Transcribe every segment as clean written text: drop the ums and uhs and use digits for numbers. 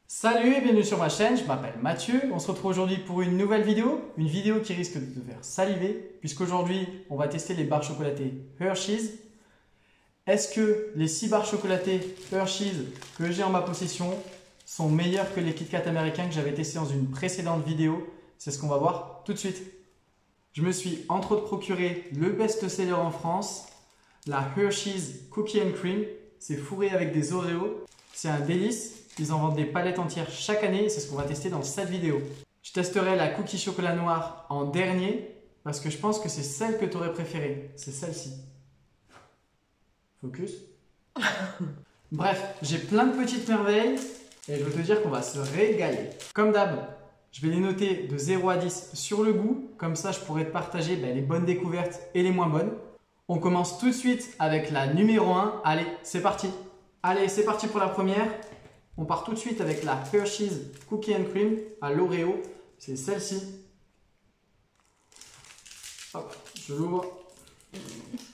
Salut et bienvenue sur ma chaîne, je m'appelle Mathieu. On se retrouve aujourd'hui pour une nouvelle vidéo. Une vidéo qui risque de te faire saliver puisqu'aujourd'hui on va tester les barres chocolatées Hershey's. Est-ce que les 6 barres chocolatées Hershey's que j'ai en ma possession sont meilleures que les Kit Kat américains que j'avais testés dans une précédente vidéo? C'est ce qu'on va voir tout de suite. Je me suis entre autres procuré le best-seller en France, la Hershey's Cookie and Cream. C'est fourré avec des Oreos. C'est un délice. Ils en vendent des palettes entières chaque année et c'est ce qu'on va tester dans cette vidéo. Je testerai la cookie chocolat noir en dernier parce que je pense que c'est celle que tu aurais préférée. C'est celle-ci. Focus. Bref, j'ai plein de petites merveilles et je veux te dire qu'on va se régaler. Comme d'hab, je vais les noter de 0 à 10 sur le goût. Comme ça, je pourrais te partager les bonnes découvertes et les moins bonnes. On commence tout de suite avec la numéro 1. Allez, c'est parti. Allez, c'est parti pour la première. On part tout de suite avec la Hershey's Cookie and Cream à l'Oreo. C'est celle-ci. Hop, je l'ouvre.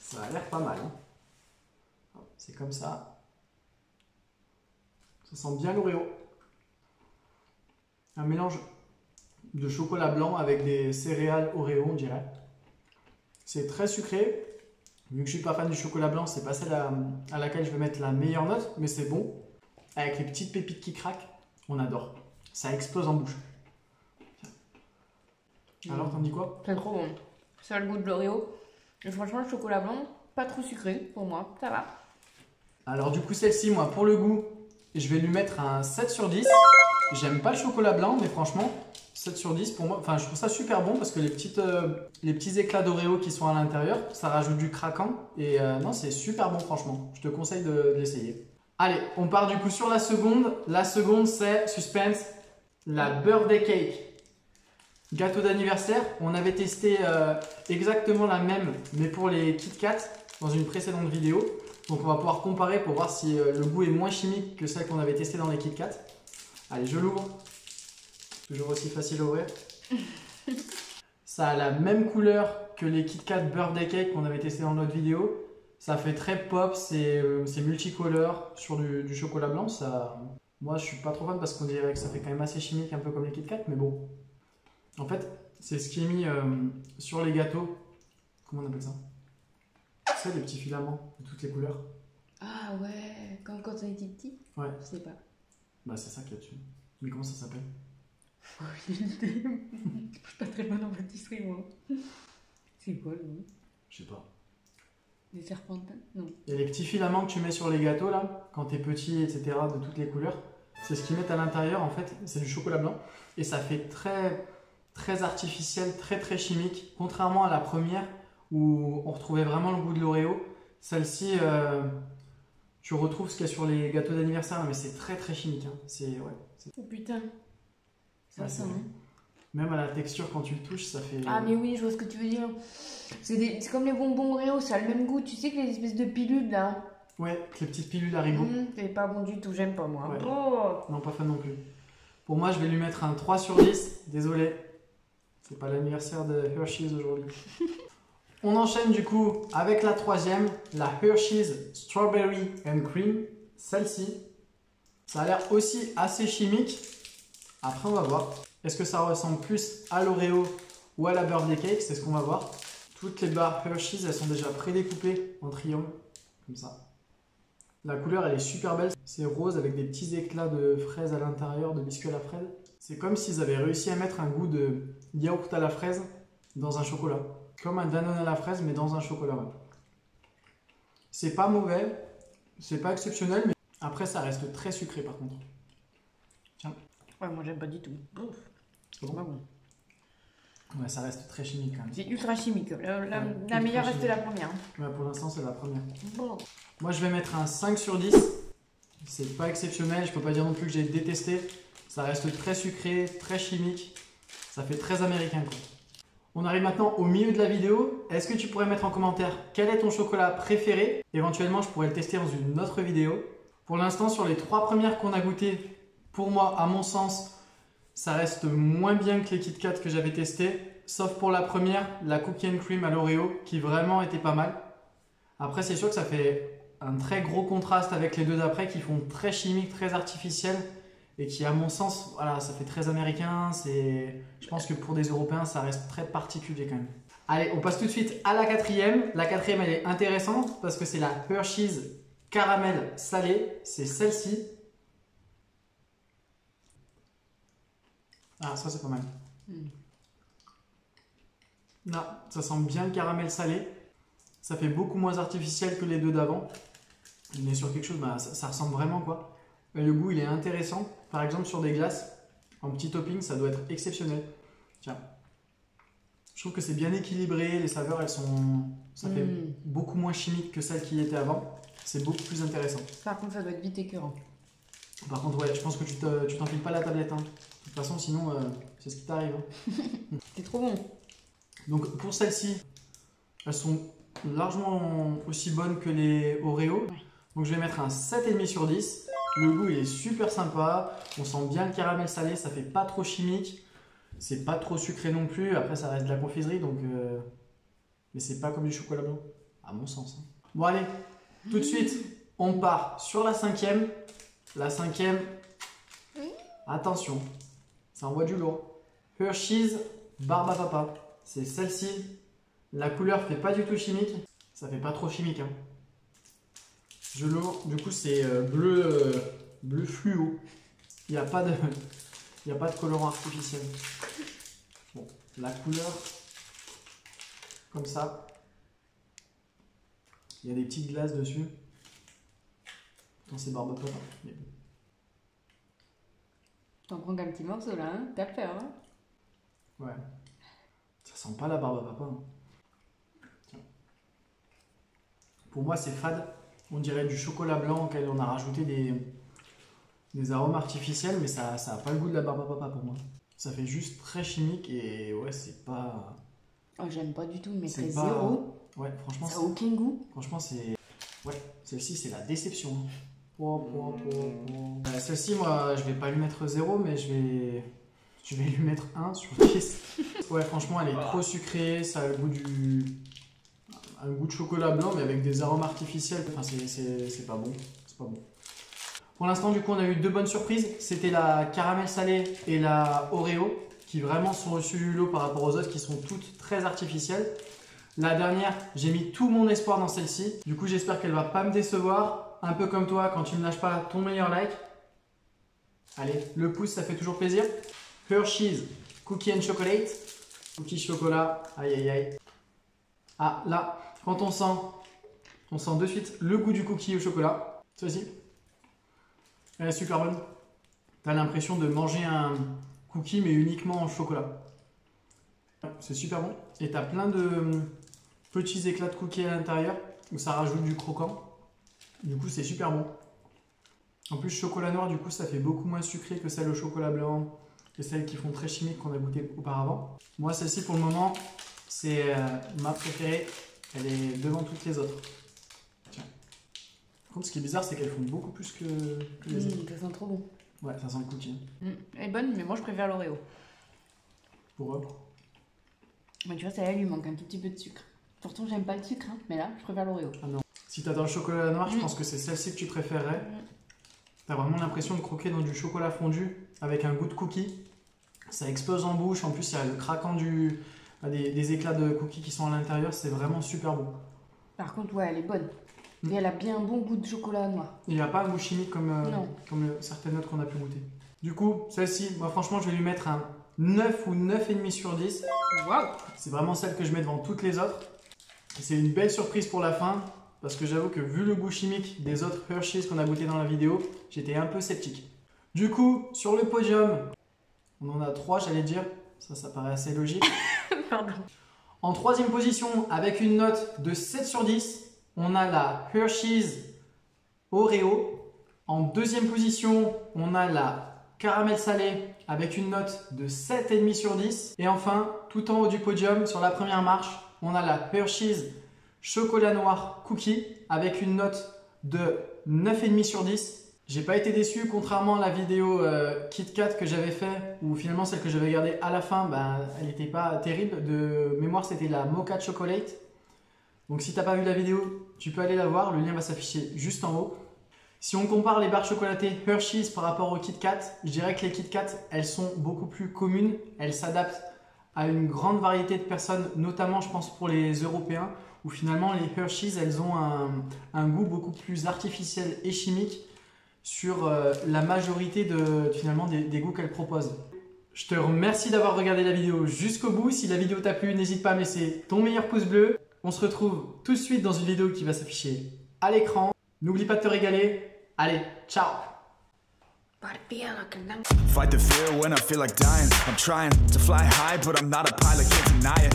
Ça a l'air pas mal. Hein. C'est comme ça. Ça sent bien l'Oreo. Un mélange de chocolat blanc avec des céréales Oreo, on dirait. C'est très sucré. Vu que je ne suis pas fan du chocolat blanc, c'est pas celle à laquelle je vais mettre la meilleure note, mais c'est bon. Avec les petites pépites qui craquent, on adore. Ça explose en bouche. Alors, t'en dis quoi? C'est trop bon. Ça a le goût de l'Oreo. Et franchement, le chocolat blanc, pas trop sucré pour moi. Ça va. Alors, du coup, celle-ci, moi, pour le goût, je vais lui mettre un 7 sur 10. J'aime pas le chocolat blanc, mais franchement, 7 sur 10 pour moi. Enfin, je trouve ça super bon parce que les petits éclats d'Oreo qui sont à l'intérieur, ça rajoute du craquant. Et non, c'est super bon, franchement. Je te conseille de l'essayer. Allez, on part du coup sur la seconde. La seconde, c'est, suspense, la birthday cake. Gâteau d'anniversaire. On avait testé exactement la même, mais pour les Kit Kat, dans une précédente vidéo. Donc on va pouvoir comparer pour voir si le goût est moins chimique que celle qu'on avait testée dans les Kit Kat. Allez, je l'ouvre. Toujours aussi facile à ouvrir. Ça a la même couleur que les Kit Kat birthday cake qu'on avait testé dans notre vidéo. Ça fait très pop, c'est multicolore sur du chocolat blanc. Moi, je suis pas trop fan parce qu'on dirait que ça fait quand même assez chimique, un peu comme les Kit Kat, mais bon. En fait, c'est ce qui est mis sur les gâteaux. Comment on appelle ça? Tu sais, les petits filaments de toutes les couleurs. Ah ouais, comme quand on était petit. Ouais. Je sais pas. Bah, c'est ça qu'il y a dessus. Mais comment ça s'appelle? Je suis pas très bonne en pâtisserie, moi. C'est quoi le nom? Je sais pas. Des serpentins? Non. Il y a les petits filaments que tu mets sur les gâteaux là, quand t'es petit, etc., de toutes les couleurs. C'est ce qu'ils mettent à l'intérieur en fait, c'est du chocolat blanc. Et ça fait très, très artificiel, très très chimique. Contrairement à la première où on retrouvait vraiment le goût de l'Oreo. Celle-ci, tu retrouves ce qu'il y a sur les gâteaux d'anniversaire, mais c'est très très chimique. Hein. Oh putain. Ça sent, hein. Même à la texture, quand tu le touches, ça fait... Ah mais oui, je vois ce que tu veux dire. C'est comme les bonbons Oreo, ça a le même goût. Tu sais que les espèces de pilules là. Ouais, les petites pilules Haribo. C'est pas bon du tout, j'aime pas moi. Ouais. Oh. Non, pas fan non plus. Pour moi, je vais lui mettre un 3 sur 10. Désolé. C'est pas l'anniversaire de Hershey's aujourd'hui. On enchaîne du coup avec la troisième, la Hershey's Strawberry and Cream. Celle-ci. Ça a l'air aussi assez chimique. Après, on va voir. Est-ce que ça ressemble plus à l'Oreo ou à la birthday cake? C'est ce qu'on va voir. Toutes les barres Hershey's, elles sont déjà prédécoupées en triangle, comme ça. La couleur, elle est super belle. C'est rose avec des petits éclats de fraises à l'intérieur, de biscuits à la fraise. C'est comme s'ils avaient réussi à mettre un goût de yaourt à la fraise dans un chocolat. Comme un Danone à la fraise, mais dans un chocolat. Ouais. C'est pas mauvais, c'est pas exceptionnel, mais après, ça reste très sucré par contre. Tiens. Ouais, moi j'aime pas du tout. C'est pas bon. Ouais, ça reste très chimique quand même. C'est ultra chimique. La meilleure reste la première. Ouais, pour l'instant, c'est la première. Bon. Moi, je vais mettre un 5 sur 10. C'est pas exceptionnel. Je peux pas dire non plus que j'ai détesté. Ça reste très sucré, très chimique. Ça fait très américain, quoi. On arrive maintenant au milieu de la vidéo. Est-ce que tu pourrais mettre en commentaire quel est ton chocolat préféré? Éventuellement, je pourrais le tester dans une autre vidéo. Pour l'instant, sur les 3 premières qu'on a goûtées, pour moi, à mon sens, ça reste moins bien que les Kit Kat que j'avais testé, sauf pour la première, la Cookie and Cream à l'Oreo, qui vraiment était pas mal. Après, c'est sûr que ça fait un très gros contraste avec les deux d'après qui font très chimique, très artificiel. et qui, à mon sens, voilà, ça fait très américain. Je pense que pour des Européens, ça reste très particulier quand même. Allez, on passe tout de suite à la quatrième. La quatrième, elle est intéressante parce que c'est la Hershey's caramel salé. C'est celle-ci. Ah, ça c'est pas mal. Là, ça sent bien le caramel salé. Ça fait beaucoup moins artificiel que les deux d'avant. On est sur quelque chose, bah, ça ressemble vraiment quoi. Et le goût, il est intéressant. Par exemple, sur des glaces, en petit topping, ça doit être exceptionnel. Tiens. Je trouve que c'est bien équilibré. Les saveurs, ça fait beaucoup moins chimique que celles qui étaient avant. C'est beaucoup plus intéressant. Par contre, ça doit être vite écœurant. Par contre, ouais, je pense que tu t'enfiles pas la tablette. Hein. De toute façon, sinon, c'est ce qui t'arrive. Hein. C'est trop bon. Donc, pour celles-ci, elles sont largement aussi bonnes que les Oreo. Ouais. Donc, je vais mettre un 7,5 sur 10. Le goût, il est super sympa. On sent bien le caramel salé. Ça fait pas trop chimique. C'est pas trop sucré non plus. Après, ça reste de la confiserie. Donc, mais c'est pas comme du chocolat blanc, à mon sens. Hein. Bon, allez, tout de suite, on part sur la cinquième. La cinquième, attention, ça envoie du lourd. Hershey's Barbe Papa. C'est celle-ci. La couleur fait pas du tout chimique. Ça fait pas trop chimique. Hein. Je l'ouvre. Du coup, c'est bleu fluo. Il n'y a pas de colorant artificiel. Bon, la couleur, comme ça. Il y a des petites glaces dessus. Dans ces Barbe Papa. Mais bon. T'en prends qu'un petit morceau là, hein? T'as peur, hein? Ouais. Ça sent pas la Barbe Papa. Hein. Tiens. Pour moi, c'est fade. On dirait du chocolat blanc auquel on a rajouté des arômes artificiels, mais ça a pas le goût de la Barbe Papa pour moi. Ça fait juste très chimique et ouais, c'est pas... Oh, j'aime pas du tout, mais c'est pas... zéro. Ouais, franchement... Ça a aucun goût. Franchement, c'est... Ouais, celle-ci, c'est la déception. Celle-ci, moi, je vais pas lui mettre 0, mais je vais lui mettre 1 sur 10. Ouais, franchement, elle est trop sucrée. Ça a le goût un goût de chocolat blanc, mais avec des arômes artificiels. Enfin, c'est pas bon. C'est pas bon. Pour l'instant, du coup, on a eu deux bonnes surprises. C'était la caramel salée et la Oreo, qui vraiment sont au-dessus du lot par rapport aux autres, qui sont toutes très artificielles. La dernière, j'ai mis tout mon espoir dans celle-ci. Du coup, j'espère qu'elle va pas me décevoir. Un peu comme toi, quand tu me lâches pas ton meilleur like. Allez, le pouce, ça fait toujours plaisir. Hershey's Cookie and Chocolate. Cookie chocolat. Aïe, aïe, aïe. Ah, là, quand on sent de suite le goût du cookie au chocolat. Celle-ci, elle est super bonne. Tu as l'impression de manger un cookie, mais uniquement en chocolat. C'est super bon. Et tu as plein de petits éclats de cookies à l'intérieur, où ça rajoute du croquant. Du coup, c'est super bon. En plus, chocolat noir, du coup, ça fait beaucoup moins sucré que celle au chocolat blanc et celles qui font très chimique qu'on a goûté auparavant. Moi, celle-ci, pour le moment, c'est ma préférée. Elle est devant toutes les autres. Tiens. Par contre, ce qui est bizarre, c'est qu'elles font beaucoup plus que les autres. Ça sent trop bon. Ouais, ça sent le cookie. Elle est bonne, mais moi, je préfère l'Oreo. Pour eux. Mais tu vois, celle-là, lui manque un tout petit peu de sucre. Pourtant, j'aime pas le sucre, hein, mais là, je préfère l'Oreo. Ah non. Si t'adores le chocolat noir, je pense que c'est celle-ci que tu préférerais. T'as vraiment l'impression de croquer dans du chocolat fondu avec un goût de cookie. Ça explose en bouche. En plus, il y a le craquant des éclats de cookies qui sont à l'intérieur. C'est vraiment super bon. Par contre, ouais, elle est bonne. Et elle a bien un bon goût de chocolat noir. Il n'y a pas un goût chimique comme certaines autres qu'on a pu goûter. Du coup, celle-ci, moi franchement, je vais lui mettre un 9 ou 9,5 sur 10. Waouh! C'est vraiment celle que je mets devant toutes les autres. C'est une belle surprise pour la fin. Parce que j'avoue que vu le goût chimique des autres Hershey's qu'on a goûté dans la vidéo, j'étais un peu sceptique. Du coup, sur le podium, on en a 3, j'allais dire. Ça paraît assez logique. Pardon. En troisième position, avec une note de 7 sur 10, on a la Hershey's Oreo. En deuxième position, on a la caramel salée avec une note de 7,5 sur 10. Et enfin, tout en haut du podium, sur la première marche, on a la Hershey's chocolat noir cookie avec une note de 9,5 sur 10. J'ai pas été déçu, contrairement à la vidéo Kit Kat que j'avais fait, où finalement celle que j'avais gardée à la fin, elle n'était pas terrible. De mémoire, c'était la Mocha Chocolate. Donc si t'as pas vu la vidéo, tu peux aller la voir, le lien va s'afficher juste en haut. Si on compare les barres chocolatées Hershey's par rapport aux Kit Kat, je dirais que les Kit Kat, elles sont beaucoup plus communes. Elles s'adaptent à une grande variété de personnes, notamment je pense pour les Européens, où finalement les Hershey's, elles ont un goût beaucoup plus artificiel et chimique sur la majorité finalement des goûts qu'elles proposent. Je te remercie d'avoir regardé la vidéo jusqu'au bout. Si la vidéo t'a plu, n'hésite pas à me laisser ton meilleur pouce bleu. On se retrouve tout de suite dans une vidéo qui va s'afficher à l'écran. N'oublie pas de te régaler. Allez, ciao! Fight the fear when I feel like dying. I'm trying to fly high, but I'm not a pilot, can't deny it.